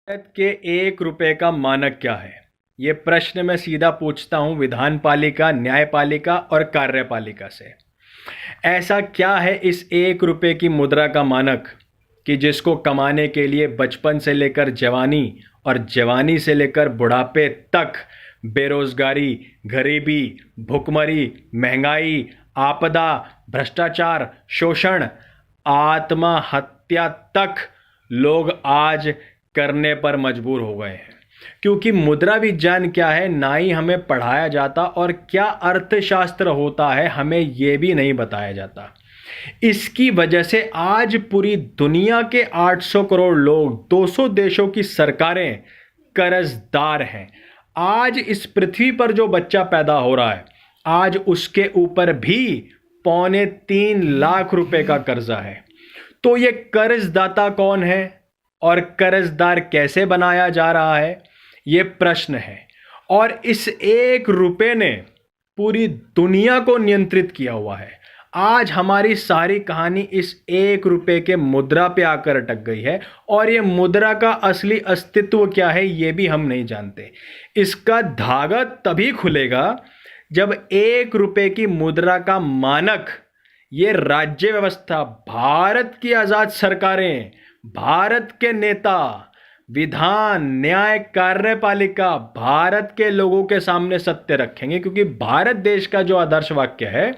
भारत के 1 रुपए का मानक क्या है? ये प्रश्न मैं सीधा पूछता हूं विधानपालिका, न्यायपालिका और कार्यपालिका से। ऐसा क्या है इस 1 रुपए की मुद्रा का मानक कि जिसको कमाने के लिए बचपन से लेकर जवानी और जवानी से लेकर बुढ़ापे तक बेरोजगारी, गरीबी, भुखमरी, महंगाई, आपदा, भ्रष्टाचार, शोषण, आत्महत्या तक लोग आज करने पर मजबूर हो गए हैं? क्योंकि मुद्रा विज्ञान क्या है ना ही हमें पढ़ाया जाता और क्या अर्थशास्त्र होता है हमें यह भी नहीं बताया जाता। इसकी वजह से आज पूरी दुनिया के 800 करोड़ लोग, 200 देशों की सरकारें कर्जदार हैं। आज इस पृथ्वी पर जो बच्चा पैदा हो रहा है, आज उसके ऊपर भी 2.25 लाख रुपए का कर्जा है। तो ये कर्जदाता कौन है और कर्जदार कैसे बनाया जा रहा है, ये प्रश्न है। और इस 1 रुपए ने पूरी दुनिया को नियंत्रित किया हुआ है। आज हमारी सारी कहानी इस 1 रुपए के मुद्रा पे आकर अटक गई है और ये मुद्रा का असली अस्तित्व क्या है ये भी हम नहीं जानते। इसका धागा तभी खुलेगा जब 1 रुपए की मुद्रा का मानक, ये राज्य व्यवस्था, भारत की आजाद सरकारें, भारत के नेता, विधान, न्याय, कार्यपालिका भारत के लोगों के सामने सत्य रखेंगे। क्योंकि भारत देश का जो आदर्श वाक्य है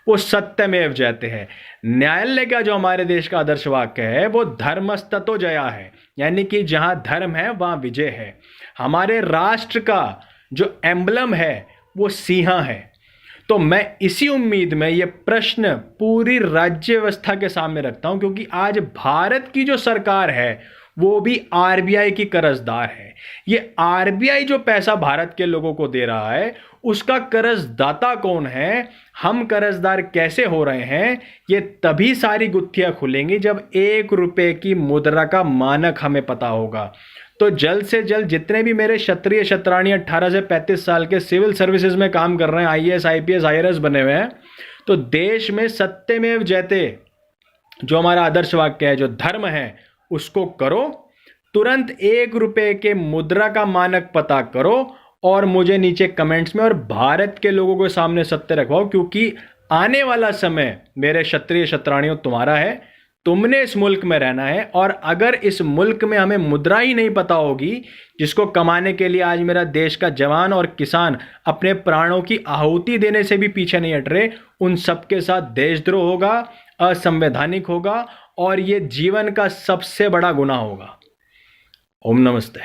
वो सत्यमेव जयते है। न्यायालय का जो हमारे देश का आदर्श वाक्य है वो धर्मस्ततो जया है, यानी कि जहां धर्म है वहां विजय है। हमारे राष्ट्र का जो एम्बलम है वो सिंह है। तो मैं इसी उम्मीद में ये प्रश्न पूरी राज्य व्यवस्था के सामने रखता हूं, क्योंकि आज भारत की जो सरकार है वो भी आरबीआई की कर्जदार है। ये आरबीआई जो पैसा भारत के लोगों को दे रहा है उसका कर्जदाता कौन है, हम कर्जदार कैसे हो रहे हैं, ये तभी सारी गुत्थियां खुलेंगी जब 1 रुपए की मुद्रा का मानक हमें पता होगा। तो जल्द से जल्द जितने भी मेरे क्षत्रिय क्षत्राणी 18 से 35 साल के सिविल सर्विसेज में काम कर रहे हैं, आईएएस, आईपीएस, आईआरएस बने हुए हैं, तो देश में सत्यमेव जयते जो हमारा आदर्श वाक्य है, जो धर्म है, उसको करो। तुरंत 1 रुपए के मुद्रा का मानक पता करो और मुझे नीचे कमेंट्स में और भारत के लोगों के सामने सत्य रखवाओ। क्योंकि आने वाला समय मेरे क्षत्रिय क्षत्राणियों तुम्हारा है, तुमने इस मुल्क में रहना है। और अगर इस मुल्क में हमें मुद्रा ही नहीं पता होगी जिसको कमाने के लिए आज मेरा देश का जवान और किसान अपने प्राणों की आहुति देने से भी पीछे नहीं हट रहे, उन सबके साथ देशद्रोह होगा, असंवैधानिक होगा और ये जीवन का सबसे बड़ा गुनाह होगा। ओम नमस्ते।